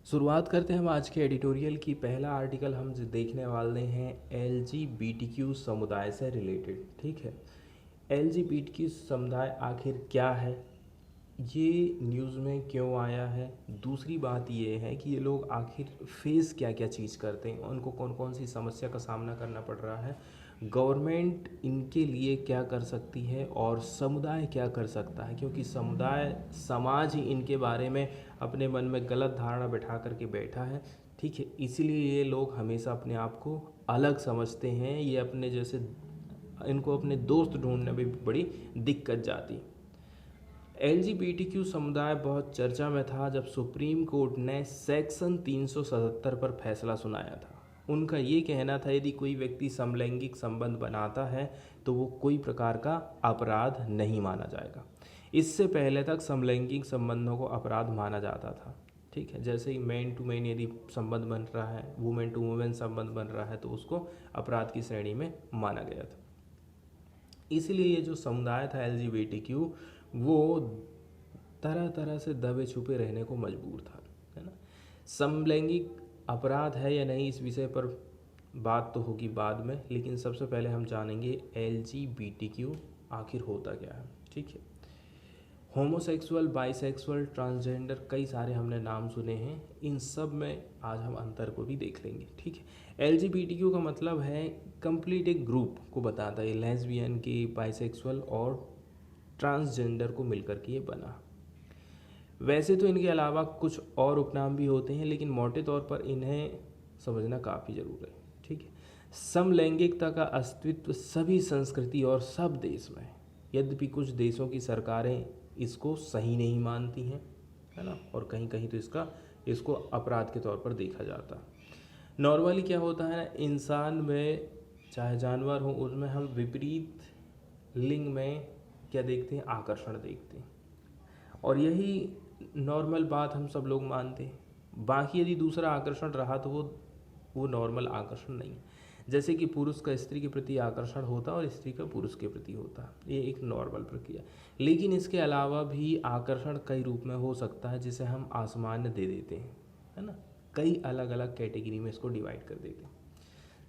शुरुआत करते हैं हम आज के एडिटोरियल की। पहला आर्टिकल हम जो देखने वाले हैं एलजीबीटीक्यू समुदाय से रिलेटेड। ठीक है, एलजीबीटीक्यू समुदाय आखिर क्या है, ये न्यूज़ में क्यों आया है। दूसरी बात ये है कि ये लोग आखिर फेस क्या क्या चीज़ करते हैं, उनको कौन कौन सी समस्या का सामना करना पड़ रहा है, गवर्नमेंट इनके लिए क्या कर सकती है और समुदाय क्या कर सकता है। क्योंकि समुदाय समाज ही इनके बारे में अपने मन में गलत धारणा बैठा करके बैठा है। ठीक है, इसीलिए ये लोग हमेशा अपने आप को अलग समझते हैं। ये अपने जैसे इनको अपने दोस्त ढूंढने में भी बड़ी दिक्कत जाती। एलजीबीटीक्यू समुदाय बहुत चर्चा में था जब सुप्रीम कोर्ट ने सेक्शन 377 पर फैसला सुनाया था। उनका ये कहना था यदि कोई व्यक्ति समलैंगिक संबंध बनाता है तो वो कोई प्रकार का अपराध नहीं माना जाएगा। इससे पहले तक समलैंगिक संबंधों को अपराध माना जाता था। ठीक है, जैसे ही मैन टू मैन यदि संबंध बन रहा है, वुमेन टू वुमेन संबंध बन रहा है तो उसको अपराध की श्रेणी में माना गया था। इसलिए ये जो समुदाय था एलजीबीटीक्यू वो तरह तरह से दबे छुपे रहने को मजबूर था, है ना। समलैंगिक अपराध है या नहीं इस विषय पर बात तो होगी बाद में, लेकिन सबसे पहले हम जानेंगे एलजीबीटीक्यू आखिर होता क्या है। ठीक है, होमोसेक्सुअल, बाइसेक्सुअल, ट्रांसजेंडर, कई सारे हमने नाम सुने हैं। इन सब में आज हम अंतर को भी देख लेंगे। ठीक है, एलजीबीटीक्यू का मतलब है कंप्लीट एक ग्रुप को बताता है। लेस्बियन, के, बाइसेक्सुअल और ट्रांसजेंडर को मिलकर के ये बना। वैसे तो इनके अलावा कुछ और उपनाम भी होते हैं, लेकिन मोटे तौर पर इन्हें समझना काफ़ी ज़रूरी है। ठीक है, समलैंगिकता का अस्तित्व सभी संस्कृति और सब देश में, यद्यपि कुछ देशों की सरकारें इसको सही नहीं मानती हैं, है ना, और कहीं कहीं तो इसको अपराध के तौर पर देखा जाता। नॉर्मली क्या होता है ना, इंसान में चाहे जानवर हो उसमें हम विपरीत लिंग में क्या देखते हैं, आकर्षण देखते हैं, और यही नॉर्मल बात हम सब लोग मानते हैं। बाकी यदि दूसरा आकर्षण रहा तो वो नॉर्मल आकर्षण नहीं है। जैसे कि पुरुष का स्त्री के प्रति आकर्षण होता और स्त्री का पुरुष के प्रति होता, ये एक नॉर्मल प्रक्रिया। लेकिन इसके अलावा भी आकर्षण कई रूप में हो सकता है, जिसे हम आसामान्य दे देते हैं, है ना। कई अलग अलग कैटेगरी में इसको डिवाइड कर देते हैं।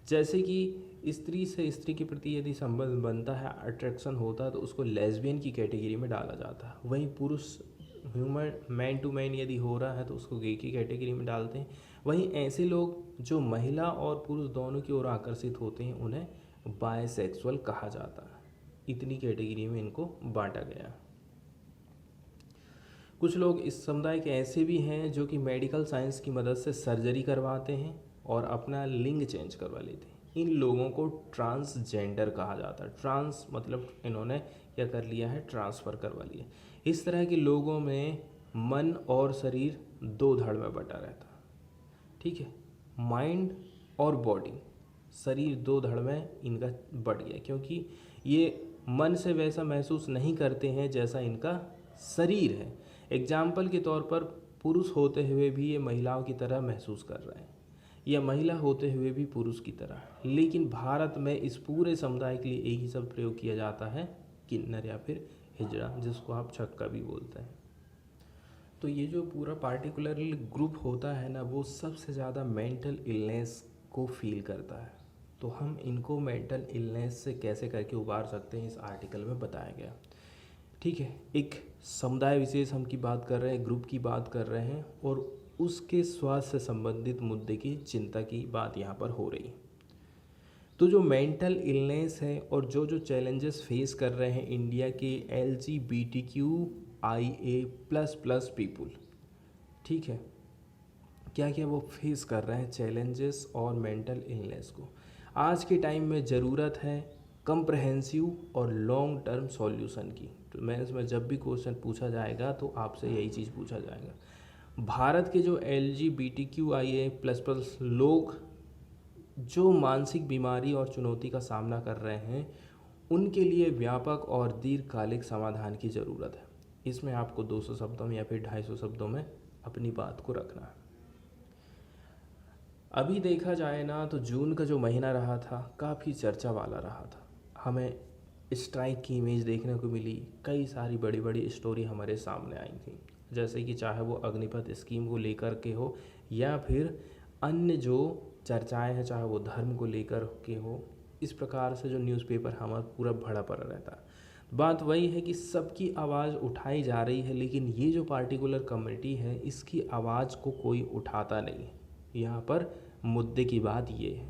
जैसे कि स्त्री से स्त्री के प्रति यदि संबंध बनता है, अट्रैक्शन होता है, तो उसको लेस्बियन की कैटेगरी में डाला जाता है। वहीं पुरुष ह्यूमन मैन टू मैन यदि हो रहा है तो उसको गे की कैटेगरी में डालते हैं। वहीं ऐसे लोग जो महिला और पुरुष दोनों की ओर आकर्षित होते हैं उन्हें बायसेक्सुअल कहा जाता है। इतनी कैटेगरी में इनको बांटा गया। कुछ लोग इस समुदाय के ऐसे भी हैं जो कि मेडिकल साइंस की मदद से सर्जरी करवाते हैं और अपना लिंग चेंज करवा लेते हैं। इन लोगों को ट्रांसजेंडर कहा जाता है। ट्रांस मतलब इन्होंने क्या कर लिया है, ट्रांसफ़र करवा लिया। इस तरह के लोगों में मन और शरीर दो धड़ में बटा रहता है। ठीक है, माइंड और बॉडी, शरीर दो धड़ में इनका बट गया, क्योंकि ये मन से वैसा महसूस नहीं करते हैं जैसा इनका शरीर है। एग्जाम्पल के तौर पर पुरुष होते हुए भी ये महिलाओं की तरह महसूस कर रहे हैं, या महिला होते हुए भी पुरुष की तरह। लेकिन भारत में इस पूरे समुदाय के लिए एक ही शब्द प्रयोग किया जाता है, किन्नर या फिर हिजड़ा, जिसको आप छक्का भी बोलते हैं। तो ये जो पूरा पार्टिकुलर ग्रुप होता है ना, वो सबसे ज़्यादा मेंटल इलनेस को फील करता है। तो हम इनको मेंटल इलनेस से कैसे करके उबार सकते हैं, इस आर्टिकल में बताया गया। ठीक है, एक समुदाय विशेष हम की बात कर रहे हैं, ग्रुप की बात कर रहे हैं, और उसके स्वास्थ्य से संबंधित मुद्दे की चिंता की बात यहाँ पर हो रही है। तो जो मेंटल इलनेस है और जो जो चैलेंजेस फेस कर रहे हैं इंडिया के LGBTQIA++ पीपुल, ठीक है, क्या क्या वो फेस कर रहे हैं चैलेंजेस और मेंटल इलनेस को, आज के टाइम में ज़रूरत है कंप्रहेंसिव और लॉन्ग टर्म सॉल्यूशन की। तो मैं इसमें जब भी क्वेश्चन पूछा जाएगा तो आपसे यही चीज़ पूछा जाएगा। भारत के जो LGBTQIA++ लोग जो मानसिक बीमारी और चुनौती का सामना कर रहे हैं, उनके लिए व्यापक और दीर्घकालिक समाधान की ज़रूरत है। इसमें आपको 200 शब्दों में या फिर 250 शब्दों में अपनी बात को रखना है। अभी देखा जाए ना तो जून का जो महीना रहा था काफ़ी चर्चा वाला रहा था। हमें स्ट्राइक की इमेज देखने को मिली, कई सारी बड़ी बड़ी स्टोरी हमारे सामने आई थी। जैसे कि चाहे वो अग्निपथ स्कीम को लेकर के हो या फिर अन्य जो चर्चाएं हैं, चाहे वो धर्म को लेकर के हो, इस प्रकार से जो न्यूज़पेपर हमारा पूरा भरा पड़ा रहता है। बात वही है कि सबकी आवाज़ उठाई जा रही है, लेकिन ये जो पार्टिकुलर कम्युनिटी है इसकी आवाज़ को कोई उठाता नहीं है। यहाँ पर मुद्दे की बात ये है,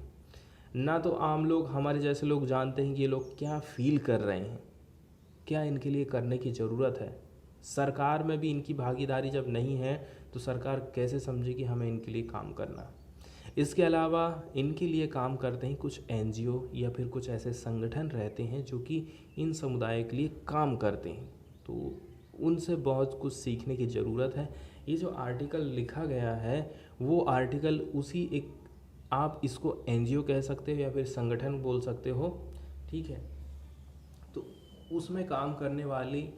ना तो आम लोग, हमारे जैसे लोग जानते हैं कि ये लोग क्या फील कर रहे हैं, क्या इनके लिए करने की ज़रूरत है। सरकार में भी इनकी भागीदारी जब नहीं है तो सरकार कैसे समझे कि हमें इनके लिए काम करना है। इसके अलावा इनके लिए काम करते हैं कुछ एनजीओ या फिर कुछ ऐसे संगठन रहते हैं जो कि इन समुदायों के लिए काम करते हैं, तो उनसे बहुत कुछ सीखने की ज़रूरत है। ये जो आर्टिकल लिखा गया है वो आर्टिकल उसी एक, आप इसको एनजीओ कह सकते हो या फिर संगठन बोल सकते हो, ठीक है। तो उसमें काम करने वाले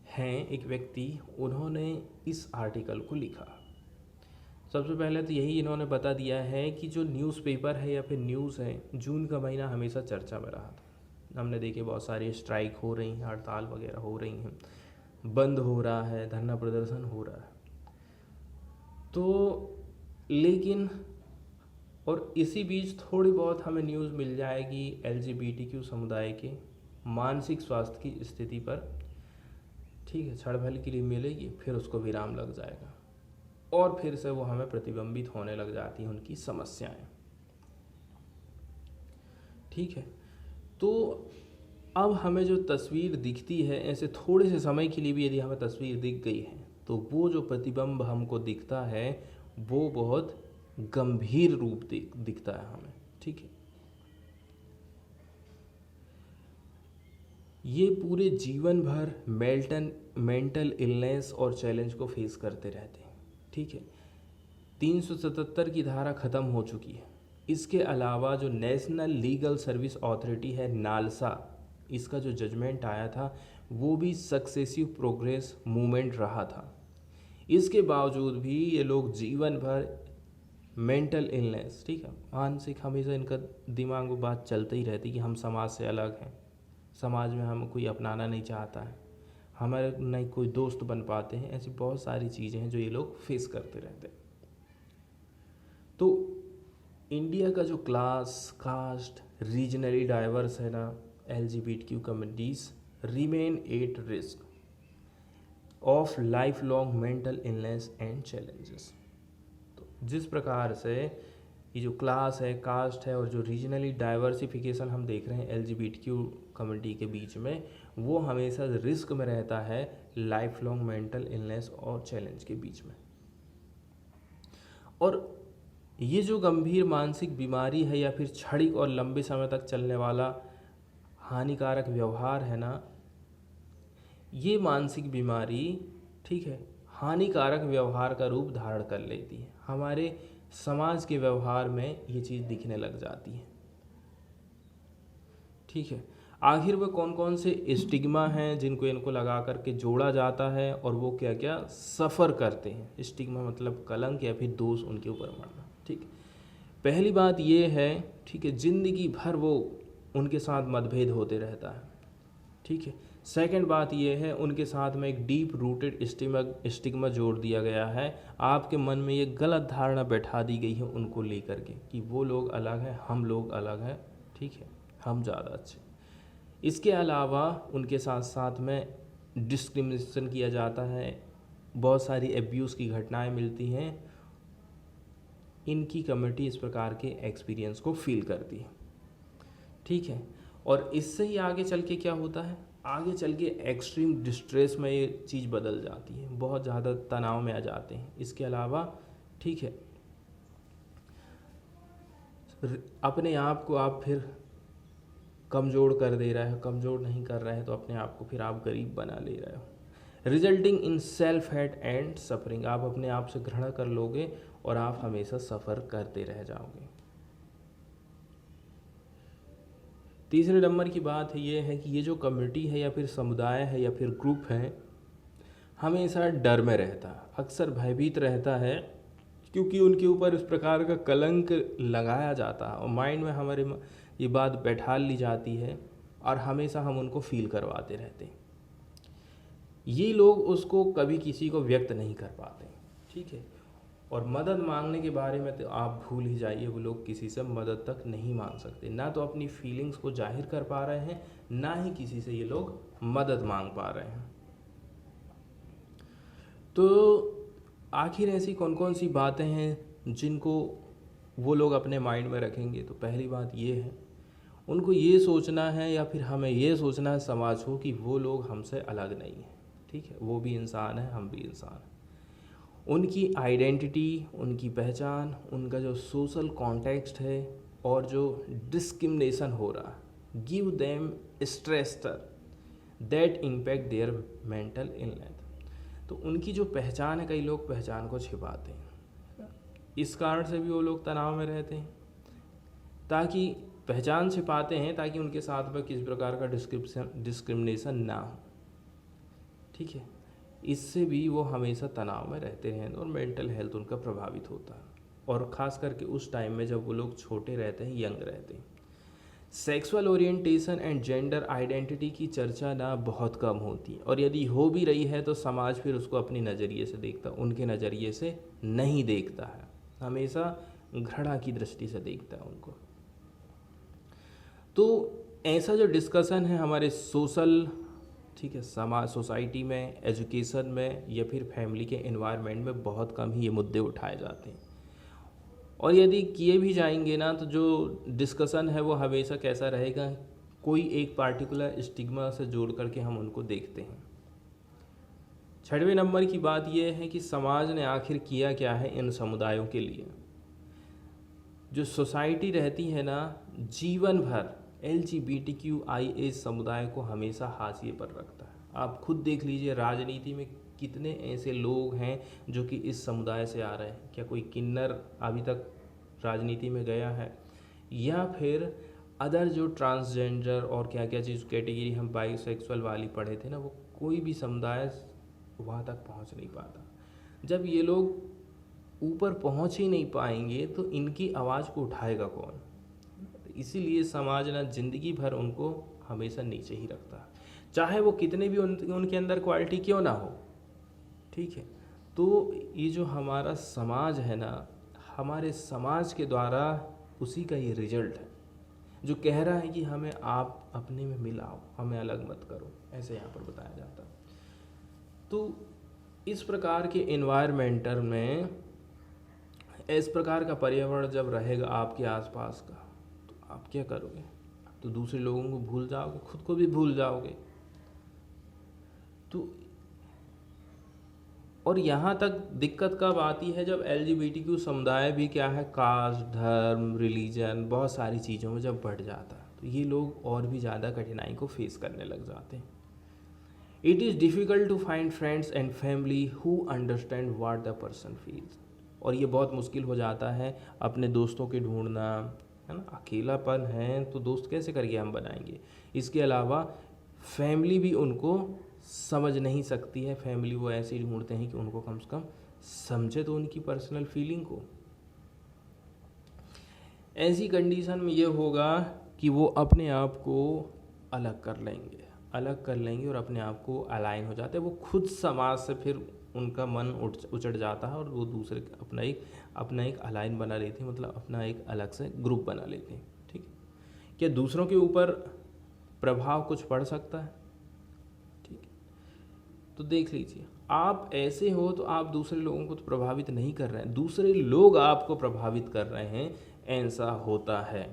हैं एक व्यक्ति, उन्होंने इस आर्टिकल को लिखा। सबसे पहले तो यही इन्होंने बता दिया है कि जो न्यूज़पेपर है या फिर न्यूज़ है, जून का महीना हमेशा चर्चा में रहा था। हमने देखे बहुत सारी स्ट्राइक हो रही हैं, हड़ताल वगैरह हो रही हैं, बंद हो रहा है, धरना प्रदर्शन हो रहा है। तो लेकिन और इसी बीच थोड़ी बहुत हमें न्यूज़ मिल जाएगी एलजीबीटीक्यू समुदाय के मानसिक स्वास्थ्य की स्थिति पर, ठीक है, छड़भल के लिए मिलेगी, फिर उसको विराम लग जाएगा और फिर से वो हमें प्रतिबिंबित होने लग जाती हैं उनकी समस्याएं, ठीक है। तो अब हमें जो तस्वीर दिखती है, ऐसे थोड़े से समय के लिए भी यदि हमें तस्वीर दिख गई है तो वो जो प्रतिबिंब हमको दिखता है वो बहुत गंभीर रूप दिखता है हमें, ठीक है। ये पूरे जीवन भर मेंटल इलनेस और चैलेंज को फेस करते रहते हैं, ठीक है। 377 की धारा ख़त्म हो चुकी है। इसके अलावा जो नेशनल लीगल सर्विस अथॉरिटी है नालसा, इसका जो जजमेंट आया था वो भी सक्सेसिव प्रोग्रेस मूवमेंट रहा था। इसके बावजूद भी ये लोग जीवन भर मेंटल इलनेस, ठीक है, मानसिक, हमेशा इनका दिमाग में बात चलती ही रहती कि हम समाज से अलग हैं, समाज में हम कोई अपनाना नहीं चाहता है, हमारे नहीं कोई दोस्त बन पाते हैं, ऐसी बहुत सारी चीज़ें हैं जो ये लोग फेस करते रहते हैं। तो इंडिया का जो क्लास, कास्ट, रीजनली डाइवर्स है ना, LGBTQ communities remain at risk of life long mental illness and challenges. तो जिस प्रकार से ये जो क्लास है, कास्ट है और जो रीजनली डाइवर्सिफिकेशन हम देख रहे हैं एलजीबीटीक्यू कम्युनिटी के बीच में, वो हमेशा रिस्क में रहता है लाइफ लॉन्ग मेंटल इलनेस और चैलेंज के बीच में। और ये जो गंभीर मानसिक बीमारी है या फिर क्षणिक और लंबे समय तक चलने वाला हानिकारक व्यवहार है ना, ये मानसिक बीमारी, ठीक है, हानिकारक व्यवहार का रूप धारण कर लेती है। हमारे समाज के व्यवहार में ये चीज़ दिखने लग जाती है, ठीक है। आखिर वो कौन कौन से स्टिग्मा हैं जिनको इनको लगा करके जोड़ा जाता है और वो क्या क्या सफ़र करते हैं। स्टिग्मा मतलब कलंक या फिर दोष उनके ऊपर मरना, ठीक है। पहली बात ये है, ठीक है, ज़िंदगी भर वो उनके साथ मतभेद होते रहता है, ठीक है। सेकंड बात ये है, उनके साथ में एक डीप रूटेड स्टिग्मा जोड़ दिया गया है। आपके मन में ये गलत धारणा बैठा दी गई है उनको लेकर के कि वो लोग अलग हैं, हम लोग अलग हैं, ठीक है, हम ज़्यादा अच्छे। इसके अलावा उनके साथ साथ में डिस्क्रिमिनेशन किया जाता है, बहुत सारी एब्यूज़ की घटनाएं मिलती हैं। इनकी कम्युनिटी इस प्रकार के एक्सपीरियंस को फील करती है, ठीक है। और इससे ही आगे चल के क्या होता है, आगे चल के एक्सट्रीम डिस्ट्रेस में ये चीज़ बदल जाती है, बहुत ज़्यादा तनाव में आ जाते हैं। इसके अलावा, ठीक है, अपने आप को आप फिर कमज़ोर कर दे रहे हो, कमज़ोर नहीं कर रहे हैं तो अपने आप को फिर आप गरीब बना ले रहे हो। Resulting in self hate and suffering, आप अपने आप से घृणा कर लोगे और आप हमेशा सफ़र करते रह जाओगे। तीसरे नंबर की बात ये है कि ये जो कम्युनिटी है या फिर समुदाय है या फिर ग्रुप है, हमेशा डर में रहता है, अक्सर भयभीत रहता है, क्योंकि उनके ऊपर इस प्रकार का कलंक लगाया जाता है और माइंड में हमारे ये बात बैठा ली जाती है और हमेशा हम उनको फील करवाते रहते हैं। ये लोग उसको कभी किसी को व्यक्त नहीं कर पाते, ठीक है। और मदद मांगने के बारे में तो आप भूल ही जाइए, वो लोग किसी से मदद तक नहीं मांग सकते, ना तो अपनी फीलिंग्स को जाहिर कर पा रहे हैं, ना ही किसी से ये लोग मदद मांग पा रहे हैं। तो आखिर ऐसी कौन कौन सी बातें हैं जिनको वो लोग अपने माइंड में रखेंगे? तो पहली बात ये है, उनको ये सोचना है या फिर हमें ये सोचना है समाज को कि वो लोग हमसे अलग नहीं हैं, ठीक है, वो भी इंसान है, हम भी इंसान हैं। उनकी आइडेंटिटी, उनकी पहचान, उनका जो सोशल कॉन्टेक्स्ट है और जो डिस्क्रिमिनेशन हो रहा, give them stressor that impact their mental illness. तो उनकी जो पहचान है, कई लोग पहचान को छिपाते हैं, इस कारण से भी वो लोग तनाव में रहते हैं, ताकि पहचान छिपाते हैं ताकि उनके साथ में किसी प्रकार का डिस्क्रिमिनेशन ना हो, ठीक है। इससे भी वो हमेशा तनाव में रहते हैं और मेंटल हेल्थ उनका प्रभावित होता है, और ख़ास करके उस टाइम में जब वो लोग छोटे रहते हैं, यंग रहते हैं। Sexual orientation and gender identity की चर्चा ना बहुत कम होती है, और यदि हो भी रही है तो समाज फिर उसको अपनी नज़रिए से देखता, उनके नज़रिए से नहीं देखता है, हमेशा घृणा की दृष्टि से देखता है उनको। तो ऐसा जो डिस्कशन है हमारे सोशल, ठीक है, समाज, सोसाइटी में, एजुकेशन में या फिर फैमिली के एनवायरनमेंट में बहुत कम ही ये मुद्दे उठाए जाते हैं, और यदि किए भी जाएंगे ना तो जो डिस्कशन है वो हमेशा कैसा रहेगा, कोई एक पार्टिकुलर स्टिग्मा से जोड़ करके हम उनको देखते हैं। 6वें नंबर की बात यह है कि समाज ने आखिर किया क्या है इन समुदायों के लिए। जो सोसाइटी रहती है ना, जीवन भर LGBTQIA समुदाय को हमेशा हाशिए पर रखता है। आप खुद देख लीजिए, राजनीति में कितने ऐसे लोग हैं जो कि इस समुदाय से आ रहे हैं। क्या कोई किन्नर अभी तक राजनीति में गया है? या फिर अदर जो ट्रांसजेंडर और क्या क्या चीज़ कैटेगरी हम बाइसेक्सुअल वाली पढ़े थे ना, वो कोई भी समुदाय वहाँ तक पहुँच नहीं पाता। जब ये लोग ऊपर पहुँच ही नहीं पाएंगे तो इनकी आवाज़ को उठाएगा कौन? इसीलिए समाज ना ज़िंदगी भर उनको हमेशा नीचे ही रखता है, चाहे वो कितने भी उनके अंदर क्वालिटी क्यों ना हो, ठीक है। तो ये जो हमारा समाज है ना, हमारे समाज के द्वारा उसी का ये रिजल्ट है जो कह रहा है कि हमें आप अपने में मिलाओ, हमें अलग मत करो, ऐसे यहाँ पर बताया जाता है। तो इस प्रकार के एनवायरमेंटल में, इस प्रकार का पर्यावरण जब रहेगा आपके आसपास का, तो आप क्या करोगे? आप तो दूसरे लोगों को भूल जाओगे, खुद को भी भूल जाओगे। तो और यहाँ तक दिक्कत कब आती है? जब LGBTQ समुदाय भी क्या है, कास्ट, धर्म, रिलीजन, बहुत सारी चीज़ों में जब बढ़ जाता है तो ये लोग और भी ज़्यादा कठिनाई को फेस करने लग जाते हैं। It is difficult to find friends and family who understand what the person feels. और ये बहुत मुश्किल हो जाता है अपने दोस्तों के ढूंढना, है ना। अकेलापन है तो दोस्त कैसे करके हम बनाएंगे? इसके अलावा फैमिली भी उनको समझ नहीं सकती है। फैमिली वो ऐसे ही ढूंढते हैं कि उनको कम से कम समझे तो उनकी पर्सनल फीलिंग को। ऐसी कंडीशन में ये होगा कि वो अपने आप को अलग कर लेंगे और अपने आप को अलाइन हो जाते हैं। वो खुद समाज से फिर उनका मन उचट जाता है और वो दूसरे अपना एक अलाइन बना लेते हैं, मतलब अपना एक अलग से ग्रुप बना लेते हैं, ठीक है। क्या दूसरों के ऊपर प्रभाव कुछ पड़ सकता है? ठीक है, तो देख लीजिए, आप ऐसे हो तो आप दूसरे लोगों को तो प्रभावित नहीं कर रहे हैं, दूसरे लोग आपको प्रभावित कर रहे हैं, ऐसा होता है।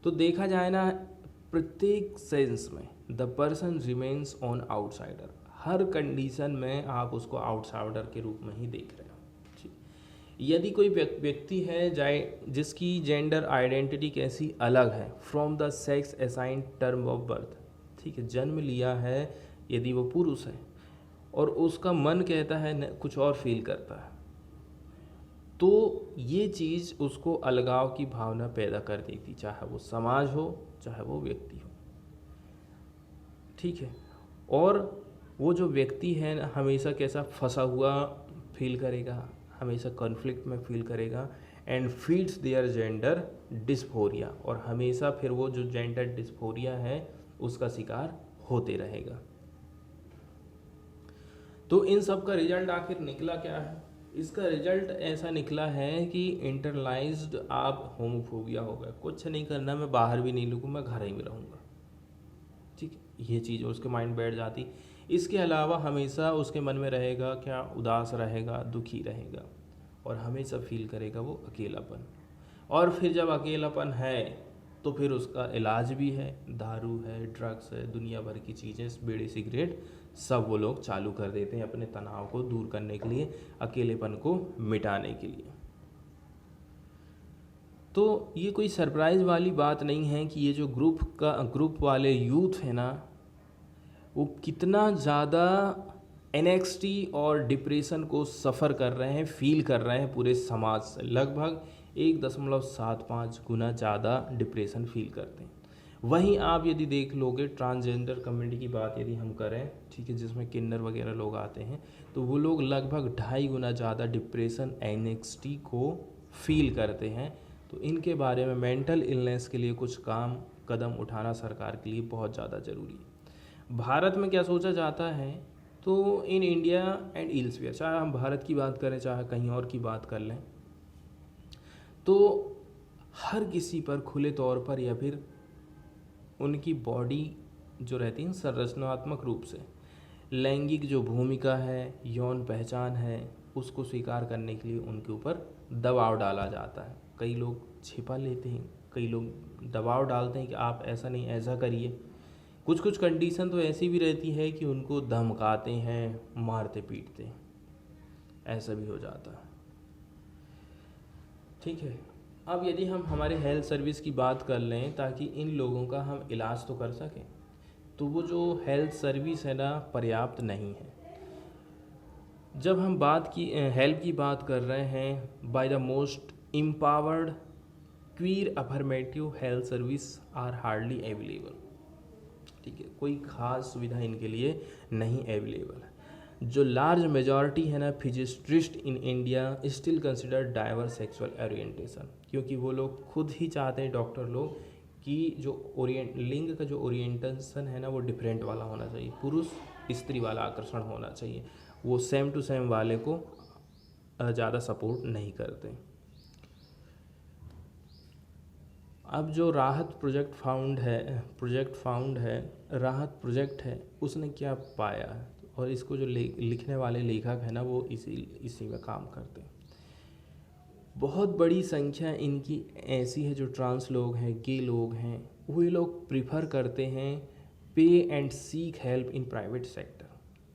तो देखा जाए ना, प्रत्येक सेंस में the person remains on outsider. Her condition में आप उसको आउटसाइडर के रूप में ही देख रहे हो। यदि कोई व्यक्ति है जिसकी जेंडर आइडेंटिटी कैसी अलग है from the sex assigned term of birth, ठीक है, जन्म लिया है, यदि वो पुरुष है और उसका मन कहता है कुछ और फील करता है, तो ये चीज़ उसको अलगाव की भावना पैदा कर देती, चाहे वो समाज हो चाहे वो व्यक्ति हो, ठीक है। और वो जो व्यक्ति है ना, हमेशा कैसा फंसा हुआ फील करेगा, हमेशा कॉन्फ्लिक्ट में फील करेगा, and feeds their gender dysphoria, और हमेशा फिर वो जो जेंडर डिस्फोरिया है उसका शिकार होते रहेगा। तो इन सब का रिजल्ट आखिर निकला क्या है? इसका रिजल्ट ऐसा निकला है कि इंटरलाइज्ड आप होमोफोबिया हो गया, कुछ नहीं करना, मैं बाहर भी नहीं निकलूँ, मैं घर ही में रहूँगा। ठीक है, ये चीज़ उसके माइंड बैठ जाती। इसके अलावा हमेशा उसके मन में रहेगा क्या, उदास रहेगा, दुखी रहेगा, और हमेशा फील करेगा वो अकेलापन। और फिर जब अकेलापन है तो फिर उसका इलाज भी है, दारू है, ड्रग्स है, दुनिया भर की चीज़ें, बीड़ी सिगरेट सब वो लोग चालू कर देते हैं अपने तनाव को दूर करने के लिए, अकेलेपन को मिटाने के लिए। तो ये कोई सरप्राइज़ वाली बात नहीं है कि ये जो ग्रुप वाले यूथ है ना, वो कितना ज़्यादा एनेक्सिटी और डिप्रेशन को सफ़र कर रहे हैं, फील कर रहे हैं पूरे समाज से। लगभग 1.75 गुना ज़्यादा डिप्रेशन फील करते हैं। वहीं आप यदि देख लोगे ट्रांसजेंडर कम्युनिटी की बात यदि हम करें, ठीक है, जिसमें किन्नर वगैरह लोग आते हैं, तो वो लोग लगभग 2.5 गुना ज़्यादा डिप्रेशन, एनेक्सिटी को फील करते हैं। तो इनके बारे में मेंटल इलनेस के लिए कुछ कदम उठाना सरकार के लिए बहुत ज़्यादा ज़रूरी है। भारत में क्या सोचा जाता है, तो इन इंडिया एंड इल्सवेयर, चाहे हम भारत की बात करें चाहे कहीं और की बात कर लें, तो हर किसी पर खुले तौर पर या फिर उनकी बॉडी जो रहती है संरचनात्मक रूप से लैंगिक जो भूमिका है, यौन पहचान है, उसको स्वीकार करने के लिए उनके ऊपर दबाव डाला जाता है। कई लोग छिपा लेते हैं, कई लोग दबाव डालते हैं कि आप ऐसा नहीं ऐसा करिए। कुछ कुछ कंडीशन तो ऐसी भी रहती है कि उनको धमकाते हैं, मारते पीटते हैं, ऐसा भी हो जाता है। ठीक है, अब यदि हम हमारे हेल्थ सर्विस की बात कर लें ताकि इन लोगों का हम इलाज तो कर सकें, तो वो जो हेल्थ सर्विस है ना, पर्याप्त नहीं है। जब हम हेल्प की बात कर रहे हैं, by the most empowered queer affirmative health service are hardly available. ठीक है, कोई ख़ास सुविधा इनके लिए नहीं अवेलेबल है। जो लार्ज मेजॉरिटी है ना psychiatrists in India still consider diverse sexual orientation, क्योंकि वो लोग खुद ही चाहते हैं, डॉक्टर लोग, कि जो लिंग का जो ओरिएंटेशन है ना वो डिफरेंट वाला होना चाहिए, पुरुष स्त्री वाला आकर्षण होना चाहिए। वो सेम टू सेम वाले को ज़्यादा सपोर्ट नहीं करते। अब जो राहत राहत प्रोजेक्ट है, उसने क्या पाया है, और इसको जो लिखने वाले लेखक है ना वो इसी में काम करते हैं। बहुत बड़ी संख्या इनकी ऐसी है जो ट्रांस लोग हैं, गे लोग हैं, वो लोग प्रिफर करते हैं पे and seek help in private sector.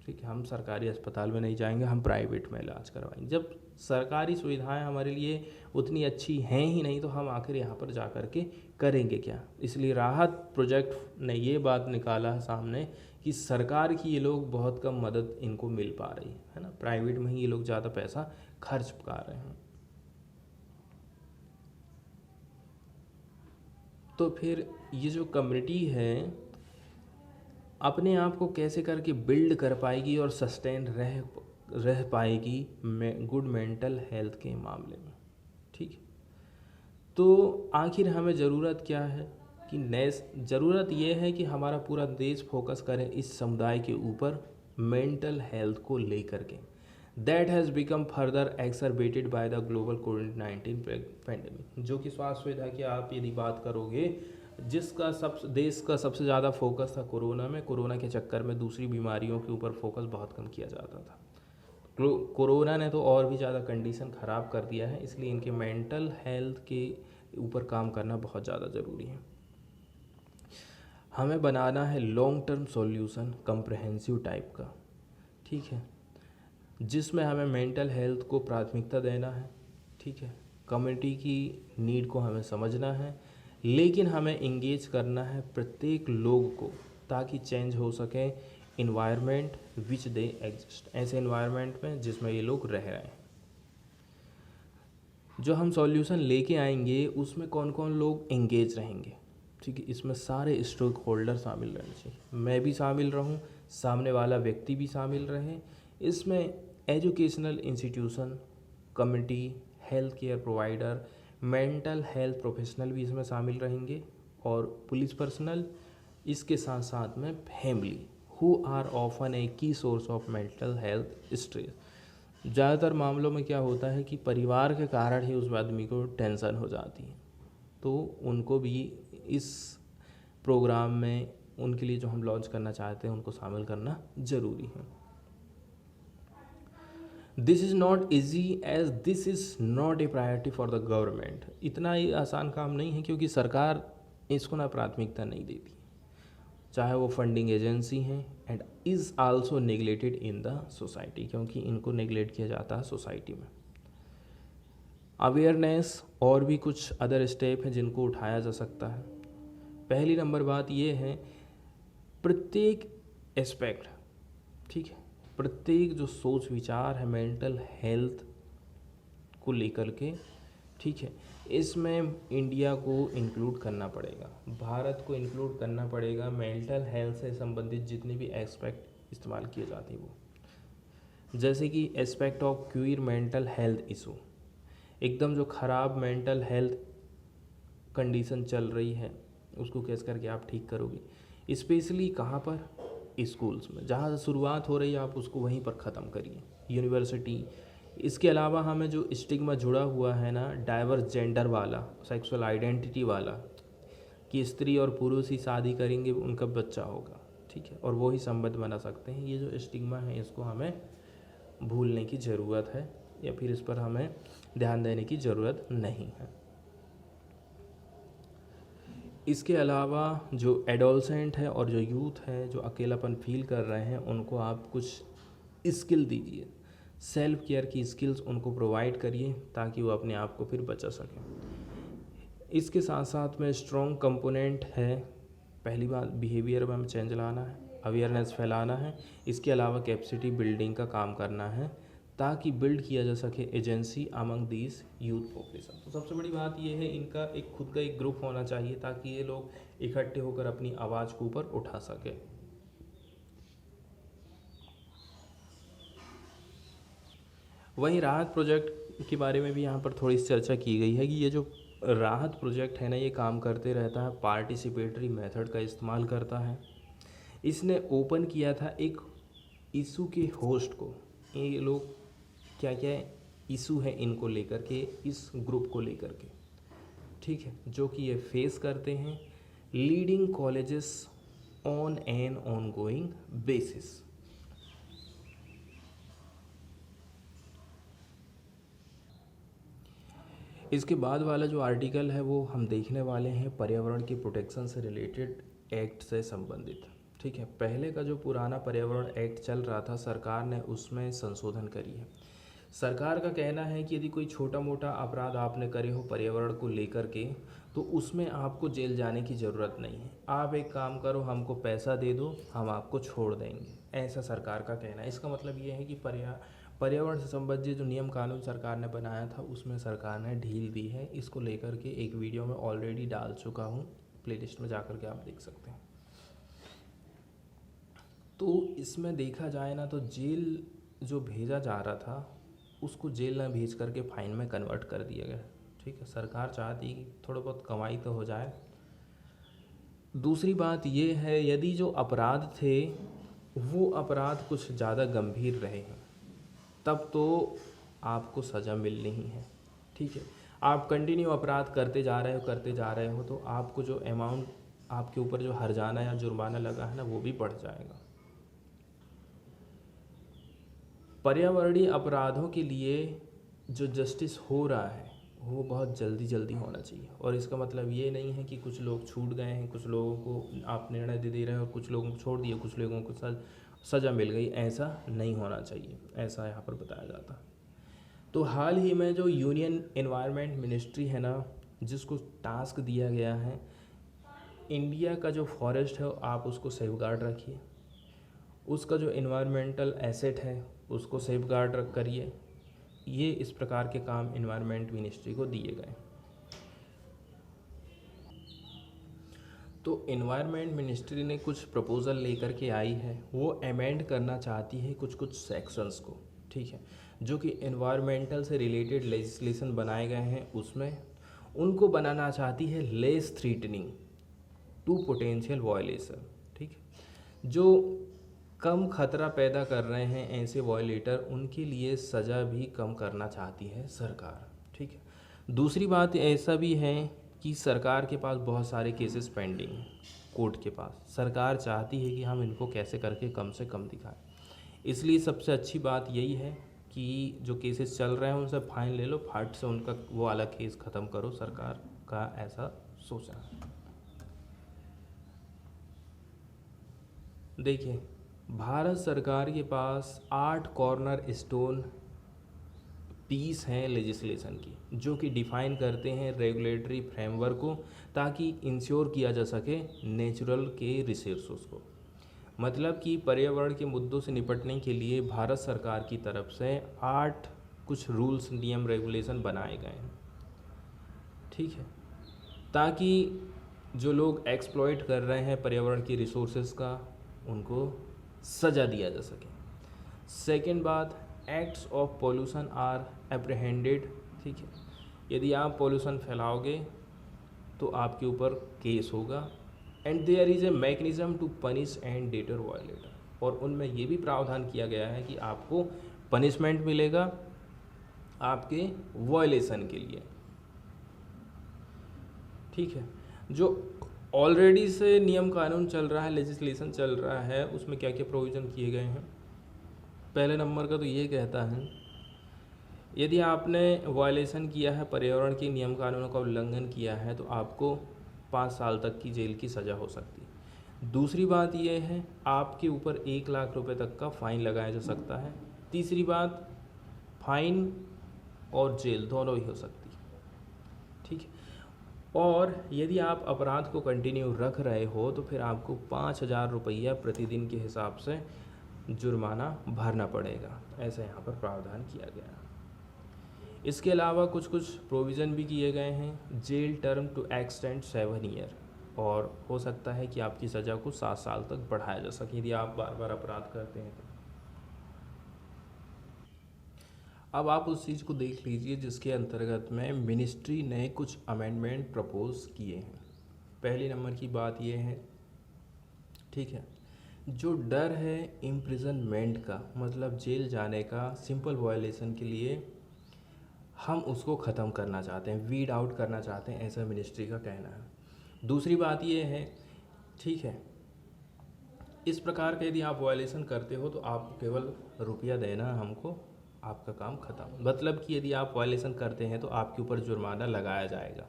ठीक है, हम सरकारी अस्पताल में नहीं जाएंगे, हम प्राइवेट में इलाज करवाएंगे। जब सरकारी सुविधाएं हमारे लिए उतनी अच्छी हैं ही नहीं, तो हम आखिर यहाँ पर जा कर के करेंगे क्या। इसलिए राहत प्रोजेक्ट ने ये बात निकाला है सामने कि सरकार की ये लोग बहुत कम मदद इनको मिल पा रही है ना, प्राइवेट में ही ये लोग ज़्यादा पैसा खर्च कर रहे हैं। तो फिर ये जो कम्युनिटी है अपने आप को कैसे करके बिल्ड कर पाएगी और सस्टेन रह पाएगी गुड मेंटल हेल्थ के मामले में। ठीक है, तो आखिर हमें ज़रूरत क्या है कि ज़रूरत ये है कि हमारा पूरा देश फोकस करे इस समुदाय के ऊपर मेंटल हेल्थ को लेकर के। That has become further exacerbated by the global कोविड-19 पैंडेमिक, जो कि स्वास्थ्य सुविधा की आप यदि बात करोगे, जिसका देश का सबसे ज़्यादा फोकस था कोरोना में। कोरोना के चक्कर में दूसरी बीमारियों के ऊपर फोकस बहुत कम किया जाता था। कोरोना ने तो और भी ज़्यादा कंडीशन ख़राब कर दिया है, इसलिए इनके मेंटल हेल्थ के ऊपर काम करना बहुत ज़्यादा ज़रूरी है। हमें बनाना है long term solution comprehensive type का, ठीक है, जिसमें हमें मेंटल हेल्थ को प्राथमिकता देना है। ठीक है, कम्युनिटी की नीड को हमें समझना है, लेकिन हमें इंगेज करना है प्रत्येक लोग को, ताकि चेंज हो सके इन्वायरमेंट विच दे एग्जिस्ट, ऐसे इन्वायरमेंट में जिसमें ये लोग रह रहे हैं। जो हम सॉल्यूशन लेके आएंगे उसमें कौन कौन लोग इंगेज रहेंगे। ठीक है, इसमें सारे स्टेक होल्डर शामिल रहने चाहिए, मैं भी शामिल रहूं, सामने वाला व्यक्ति भी शामिल रहे। इसमें educational institution, community, health care provider, mental health professional भी इसमें शामिल रहेंगे, और पुलिस पर्सनल, इसके साथ साथ में family, who are often a key source of mental health stress. ज़्यादातर मामलों में क्या होता है कि परिवार के कारण ही उस आदमी को टेंशन हो जाती है, तो उनको भी इस प्रोग्राम में उनके लिए जो हम लॉन्च करना चाहते हैं उनको शामिल करना ज़रूरी है। This is not easy as this is not a priority for the government. इतना ही आसान काम नहीं है क्योंकि सरकार इसको ना प्राथमिकता नहीं देती, चाहे वो फंडिंग एजेंसी हैं, and is also neglected in the society, क्योंकि इनको नेग्लेक्ट किया जाता है सोसाइटी में। अवेयरनेस और भी कुछ अदर स्टेप हैं जिनको उठाया जा सकता है। पहली नंबर बात ये है, प्रत्येक एस्पेक्ट, ठीक है, प्रत्येक जो सोच विचार है मेंटल हेल्थ को लेकर के, ठीक है, इसमें इंडिया को इंक्लूड करना पड़ेगा, भारत को इंक्लूड करना पड़ेगा। मेंटल हेल्थ से संबंधित जितने भी एस्पेक्ट इस्तेमाल किए जाते हैं वो, जैसे कि aspect of cure mental health issue, एकदम जो ख़राब मेंटल हेल्थ कंडीशन चल रही है उसको कैसे करके आप ठीक करोगे, स्पेशली कहाँ पर, स्कूल्स में, जहाँ से शुरुआत हो रही है आप उसको वहीं पर ख़त्म करिए, यूनिवर्सिटी। इसके अलावा हमें जो स्टिग्मा जुड़ा हुआ है ना, डाइवर्स जेंडर वाला, सेक्सुअल आइडेंटिटी वाला, कि स्त्री और पुरुष ही शादी करेंगे उनका बच्चा होगा, ठीक है, और वो ही संबंध बना सकते हैं, ये जो स्टिग्मा है इसको हमें भूलने की ज़रूरत है, या फिर इस पर हमें ध्यान देने की ज़रूरत नहीं है। इसके अलावा जो एडोलसेंट है और जो यूथ है जो अकेलापन फील कर रहे हैं उनको आप कुछ स्किल दीजिए, सेल्फ केयर की स्किल्स उनको प्रोवाइड करिए ताकि वो अपने आप को फिर बचा सकें। इसके साथ साथ में स्ट्रॉन्ग कंपोनेंट है, पहली बात बिहेवियर में हमें चेंज लाना है, अवेयरनेस फैलाना है, इसके अलावा कैपेसिटी बिल्डिंग का काम करना है ताकि बिल्ड किया जा सके agency among these youth population. तो सबसे बड़ी बात ये है, इनका एक खुद का एक ग्रुप होना चाहिए ताकि ये लोग इकट्ठे होकर अपनी आवाज़ को ऊपर उठा सके। वहीं राहत प्रोजेक्ट के बारे में भी यहाँ पर थोड़ी सी चर्चा की गई है कि ये जो राहत प्रोजेक्ट है ना, ये काम करते रहता है, पार्टिसिपेटरी मेथड का इस्तेमाल करता है। इसने ओपन किया था एक इशू के होस्ट को, ये लोग क्या क्या इशू है इनको लेकर के, इस ग्रुप को लेकर के, ठीक है, जो कि ये फेस करते हैं, leading colleges on an ongoing basis. इसके बाद वाला जो आर्टिकल है वो हम देखने वाले हैं पर्यावरण की प्रोटेक्शन से रिलेटेड एक्ट से संबंधित, ठीक है। पहले का जो पुराना पर्यावरण एक्ट चल रहा था सरकार ने उसमें संशोधन करी है। सरकार का कहना है कि यदि कोई छोटा मोटा अपराध आपने करे हो पर्यावरण को लेकर के तो उसमें आपको जेल जाने की ज़रूरत नहीं है, आप एक काम करो, हमको पैसा दे दो, हम आपको छोड़ देंगे, ऐसा सरकार का कहना है। इसका मतलब ये है कि पर्यावरण से संबंधित जो नियम कानून सरकार ने बनाया था उसमें सरकार ने ढील दी है। इसको लेकर के एक वीडियो में ऑलरेडी डाल चुका हूँ, प्लेलिस्ट में जाकर के आप देख सकते हैं। तो इसमें देखा जाए ना तो जेल जो भेजा जा रहा था उसको जेल ना भेज करके फाइन में कन्वर्ट कर दिया गया, ठीक है। सरकार चाहती कि थोड़ा बहुत कमाई तो हो जाए। दूसरी बात ये है, यदि जो अपराध थे वो अपराध कुछ ज़्यादा गंभीर रहे हैं तब तो आपको सज़ा मिलनी ही है, ठीक है। आप कंटिन्यू अपराध करते जा रहे हो तो आपको जो अमाउंट आपके ऊपर जो हर्जाना या जुर्माना लगा है ना वो भी बढ़ जाएगा। पर्यावरणीय अपराधों के लिए जो जस्टिस हो रहा है वो बहुत जल्दी होना चाहिए, और इसका मतलब ये नहीं है कि कुछ लोग छूट गए हैं, कुछ लोगों को आप निर्णय दे रहे हो, कुछ लोगों को छोड़ दिए, कुछ लोगों को सज़ा मिल गई, ऐसा नहीं होना चाहिए, ऐसा यहाँ पर बताया जाता। तो हाल ही में जो यूनियन एनवायरनमेंट मिनिस्ट्री है ना, जिसको टास्क दिया गया है इंडिया का जो फॉरेस्ट है आप उसको सेफगार्ड रखिए, उसका जो एनवायरमेंटल एसेट है उसको सेफगार्ड करिए, ये इस प्रकार के काम एनवायरनमेंट मिनिस्ट्री को दिए गए। तो एनवायरनमेंट मिनिस्ट्री ने कुछ प्रपोज़ल लेकर के आई है, वो अमेंड करना चाहती है कुछ सेक्शंस को, ठीक है, जो कि एनवायरमेंटल से रिलेटेड लेजिस्लेशन बनाए गए हैं उसमें उनको बनाना चाहती है लेस थ्रीटनिंग टू पोटेंशियल वायलेशन, ठीक है। जो कम खतरा पैदा कर रहे हैं ऐसे वॉयलेटर, उनके लिए सज़ा भी कम करना चाहती है सरकार। ठीक है। दूसरी बात ऐसा भी है कि सरकार के पास बहुत सारे केसेस पेंडिंग हैं कोर्ट के पास। सरकार चाहती है कि हम इनको कैसे करके कम से कम दिखाएं। इसलिए सबसे अच्छी बात यही है कि जो केसेस चल रहे हैं उनसे फाइन ले लो, फाट से उनका वो वाला केस ख़त्म करो। सरकार का ऐसा सोचना है। देखिए, भारत सरकार के पास 8 कॉर्नर स्टोन पीस हैं लेजिस्लेशन की, जो कि डिफ़ाइन करते हैं रेगुलेटरी फ्रेमवर्क को, ताकि इंश्योर किया जा सके नेचुरल के रिसोर्स को। मतलब कि पर्यावरण के मुद्दों से निपटने के लिए भारत सरकार की तरफ से 8 कुछ रूल्स, नियम, रेगुलेशन बनाए गए हैं। ठीक है, ताकि जो लोग एक्सप्लॉइट कर रहे हैं पर्यावरण की रिसोर्सेज का, उनको सज़ा दिया जा सके। सेकेंड बात, एक्ट्स ऑफ पॉल्यूशन आर एप्रहेंडेड। ठीक है, यदि आप पॉल्यूशन फैलाओगे तो आपके ऊपर केस होगा। And there is a mechanism to punish and deter violator, और उनमें ये भी प्रावधान किया गया है कि आपको पनिशमेंट मिलेगा आपके वायलेशन के लिए। ठीक है, जो ऑलरेडी से नियम कानून चल रहा है, लेजिस्लेशन चल रहा है, उसमें क्या क्या प्रोविज़न किए गए हैं। पहले नंबर का तो ये कहता है, यदि आपने वायलेशन किया है, पर्यावरण के नियम कानूनों का उल्लंघन किया है, तो आपको 5 साल तक की जेल की सज़ा हो सकती है। दूसरी बात यह है, आपके ऊपर 1 लाख रुपए तक का फ़ाइन लगाया जा सकता है। तीसरी बात, फाइन और जेल दोनों ही हो सकती है। ठीक है, और यदि आप अपराध को कंटिन्यू रख रहे हो तो फिर आपको 5,000 रुपया प्रतिदिन के हिसाब से जुर्माना भरना पड़ेगा। ऐसा यहाँ पर प्रावधान किया गया है। इसके अलावा कुछ कुछ प्रोविज़न भी किए गए हैं। Jail term to extend 7 year, और हो सकता है कि आपकी सज़ा को 7 साल तक बढ़ाया जा सके यदि आप बार बार अपराध करते हैं तो। अब आप उस चीज़ को देख लीजिए जिसके अंतर्गत में मिनिस्ट्री ने कुछ अमेंडमेंट प्रपोज किए हैं। पहली नंबर की बात यह है, ठीक है, जो डर है इम्प्रिजनमेंट का, मतलब जेल जाने का, सिंपल वायलेशन के लिए हम उसको ख़त्म करना चाहते हैं, वीड आउट करना चाहते हैं, ऐसा मिनिस्ट्री का कहना है। दूसरी बात ये है, ठीक है, इस प्रकार का यदि आप वायलेशन करते हो तो आपको केवल रुपया देना, हमको आपका काम ख़त्म। मतलब कि यदि आप वायलेशन करते हैं तो आपके ऊपर जुर्माना लगाया जाएगा।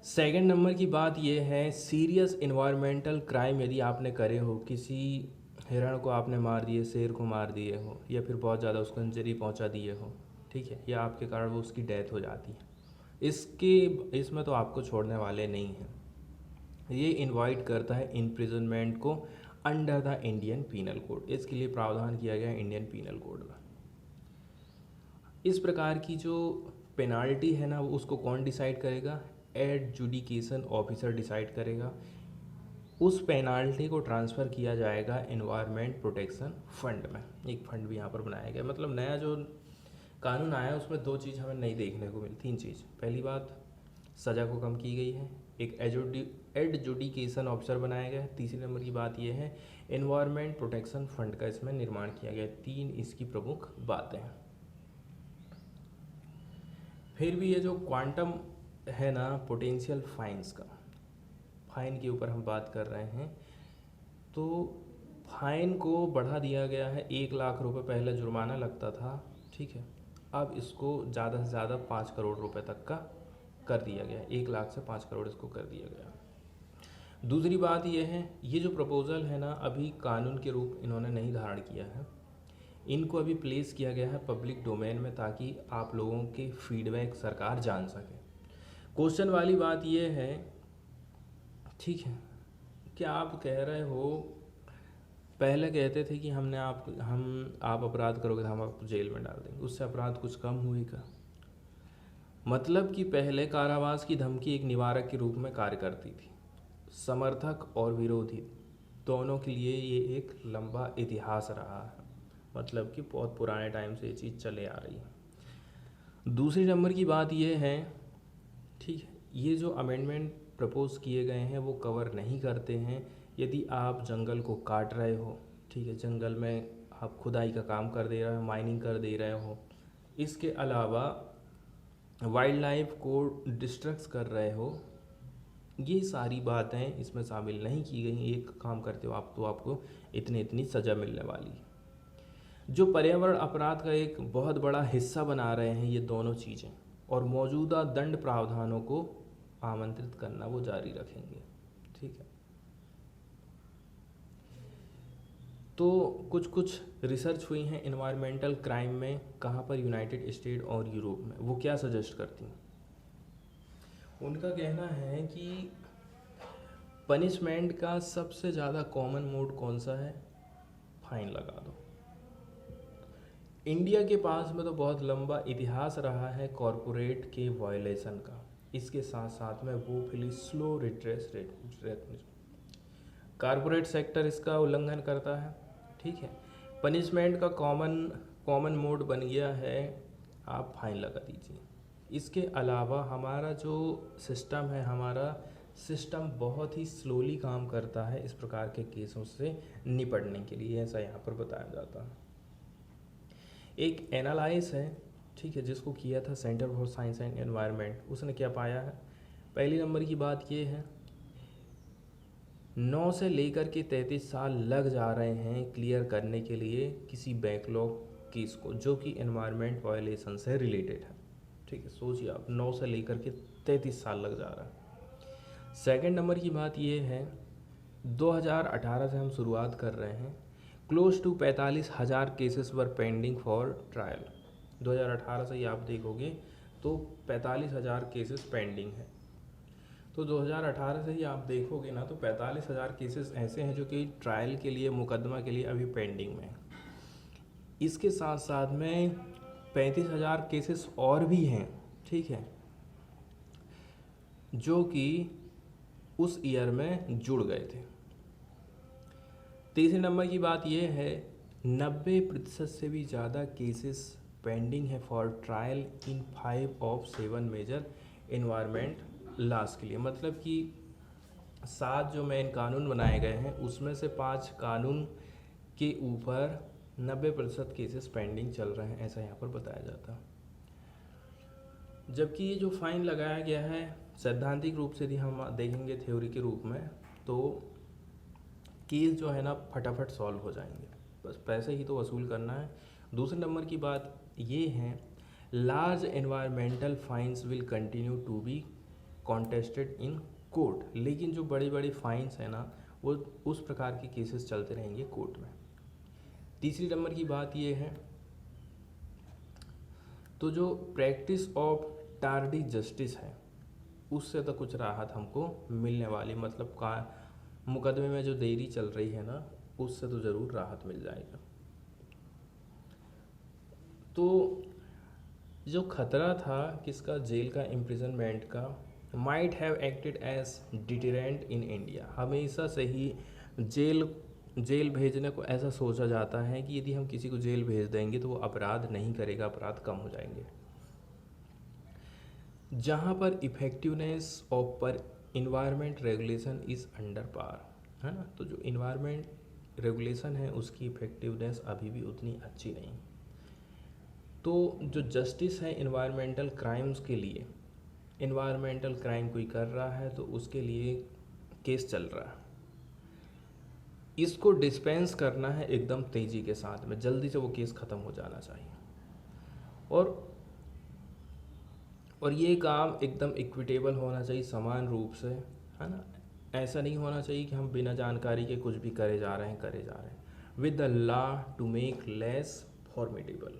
सेकंड नंबर की बात यह है, सीरियस इन्वायरमेंटल क्राइम यदि आपने करे हो, किसी हिरण को आपने मार दिए, शेर को मार दिए हो, या फिर बहुत ज़्यादा उसको इंजरी पहुंचा दिए हो, ठीक है, या आपके कारण वो उसकी डेथ हो जाती है, इसमें तो आपको छोड़ने वाले नहीं हैं। ये इनवाइट करता है इम्प्रिजनमेंट को under the Indian penal code. इसके लिए प्रावधान किया गया है इंडियन पीनल कोड में। इस प्रकार की जो पेनाल्टी है ना, वो उसको कौन डिसाइड करेगा? एडजुडिकेशन ऑफिसर डिसाइड करेगा। उस पेनाल्टी को ट्रांसफ़र किया जाएगा एनवायरनमेंट प्रोटेक्शन फंड में। एक फंड भी यहाँ पर बनाया गया। मतलब नया जो कानून आया है उसमें 2 चीज़ हमें नहीं देखने को मिली, 3 चीज़। पहली बात, सज़ा को कम की गई है, एक एडजुडिकेशन ऑफिसर बनाया गया है। तीसरी नंबर की बात यह है, एनवायरनमेंट प्रोटेक्शन फंड का इसमें निर्माण किया गया है। 3 इसकी प्रमुख बातें हैं। फिर भी ये जो क्वांटम है ना पोटेंशियल फाइन्स का, फाइन के ऊपर हम बात कर रहे हैं, तो फाइन को बढ़ा दिया गया है। 1 लाख रुपए पहले जुर्माना लगता था, ठीक है, अब इसको ज़्यादा से ज़्यादा 5 करोड़ रुपए तक का कर दिया गया है। 1 लाख से 5 करोड़ इसको कर दिया गया। दूसरी बात यह है, ये जो प्रपोज़ल है ना, अभी कानून के रूप इन्होंने नहीं धारण किया है, इनको अभी प्लेस किया गया है पब्लिक डोमेन में, ताकि आप लोगों के फीडबैक सरकार जान सके। क्वेश्चन वाली बात यह है, ठीक है, क्या आप कह रहे हो, पहले कहते थे कि आप अपराध करोगे तो हम आपको जेल में डाल देंगे, उससे अपराध कुछ कम हुएगा? मतलब कि पहले कारावास की धमकी एक निवारक के रूप में कार्य करती थी। समर्थक और विरोधी दोनों के लिए ये एक लंबा इतिहास रहा है। मतलब कि बहुत पुराने टाइम से ये चीज़ चले आ रही है। दूसरी नंबर की बात ये है, ठीक है, ये जो अमेंडमेंट प्रपोज किए गए हैं वो कवर नहीं करते हैं यदि आप जंगल को काट रहे हो, ठीक है, जंगल में आप खुदाई का काम कर दे रहे हो, माइनिंग कर दे रहे हो, इसके अलावा वाइल्ड लाइफ को डिस्ट्रक्ट कर रहे हो, ये सारी बातें इसमें शामिल नहीं की गई। एक काम करते हो आप तो आपको इतनी सज़ा मिलने वाली है। जो पर्यावरण अपराध का एक बहुत बड़ा हिस्सा बना रहे हैं ये दोनों चीज़ें, और मौजूदा दंड प्रावधानों को आमंत्रित करना वो जारी रखेंगे। ठीक है, तो कुछ रिसर्च हुई हैं इन्वायरमेंटल क्राइम में, कहाँ पर, यूनाइटेड स्टेट और यूरोप में। वो क्या सजेस्ट करती हैं? उनका कहना है कि पनिशमेंट का सबसे ज़्यादा कॉमन मोड कौन सा है? फाइन लगा दो। इंडिया के पास में तो बहुत लंबा इतिहास रहा है कॉरपोरेट के वायलेशन का, इसके साथ साथ में woefully slow redress rate, corporate sector इसका उल्लंघन करता है। ठीक है, पनिशमेंट का कॉमन मोड बन गया है, आप फाइन लगा दीजिए। इसके अलावा हमारा जो सिस्टम है, हमारा सिस्टम बहुत ही स्लोली काम करता है इस प्रकार के केसों से निपटने के लिए, ऐसा यहाँ पर बताया जाता है। एक एनालाइज है, ठीक है, जिसको किया था centre for science and environment, उसने क्या पाया है? पहली नंबर की बात ये है, 9 से लेकर के 33 साल लग जा रहे हैं क्लियर करने के लिए किसी बैकलॉग केस को जो कि एनवायरनमेंट वायलेशन से रिलेटेड है। ठीक है, सोचिए आप, 9 से लेकर के 33 साल लग जा रहा है। सेकंड नंबर की बात ये है, 2018 से हम शुरुआत कर रहे हैं, close to 45,000 cases were pending for trial. 2018 से ही आप देखोगे तो 45,000 केसेस पेंडिंग है। तो 2018 से ही आप देखोगे ना तो 45,000 केसेस ऐसे हैं जो कि ट्रायल के लिए, मुकदमा के लिए अभी पेंडिंग में है। इसके साथ साथ में 35,000 केसेस और भी हैं, ठीक है, जो कि उस ईयर में जुड़ गए थे। तीसरे नंबर की बात यह है, 90% से भी ज़्यादा केसेस पेंडिंग है for trial in 5 of 7 major environment laws के लिए। मतलब कि 7 जो मेन कानून बनाए गए हैं उसमें से 5 कानून के ऊपर 90% केसेस पेंडिंग चल रहे हैं, ऐसा यहाँ पर बताया जाता है। जबकि ये जो फाइन लगाया गया है सैद्धांतिक रूप से यदि हम देखेंगे थ्योरी के रूप में, तो केस जो है ना फटाफट सॉल्व हो जाएंगे, बस पैसे ही तो वसूल करना है। दूसरे नंबर की बात ये है, large environmental fines will continue to be contested in court. लेकिन जो बड़ी बड़ी फाइन्स है ना वो उस प्रकार के केसेस चलते रहेंगे कोर्ट में। तीसरी नंबर की बात ये है, तो जो प्रैक्टिस ऑफ टार्डी जस्टिस है उससे तो कुछ राहत हमको मिलने वाली, मतलब का मुकदमे में जो देरी चल रही है ना उससे तो ज़रूर राहत मिल जाएगा। तो जो खतरा था किसका, जेल का, इम्प्रिजनमेंट का, might have acted as deterrent in India. हमेशा से ही जेल भेजने को ऐसा सोचा जाता है कि यदि हम किसी को जेल भेज देंगे तो वो अपराध नहीं करेगा, अपराध कम हो जाएंगे। जहाँ पर इफेक्टिवनेस ऑफ पर इन्वायरमेंट रेगुलेशन इज़ अंडर पार, है ना, तो जो इन्वायरमेंट रेगुलेशन है उसकी इफेक्टिवनेस अभी भी उतनी अच्छी नहीं। तो जो जस्टिस है इन्वायरमेंटल क्राइम्स के लिए, इन्वायरमेंटल क्राइम कोई कर रहा है तो उसके लिए केस चल रहा है, इसको डिस्पेंस करना है एकदम तेज़ी के साथ में, जल्दी से वो केस ख़त्म हो जाना चाहिए। और ये काम एकदम इक्विटेबल होना चाहिए, समान रूप से, है ना। ऐसा नहीं होना चाहिए कि हम बिना जानकारी के कुछ भी करे जा रहे हैं with the law to make less formidable.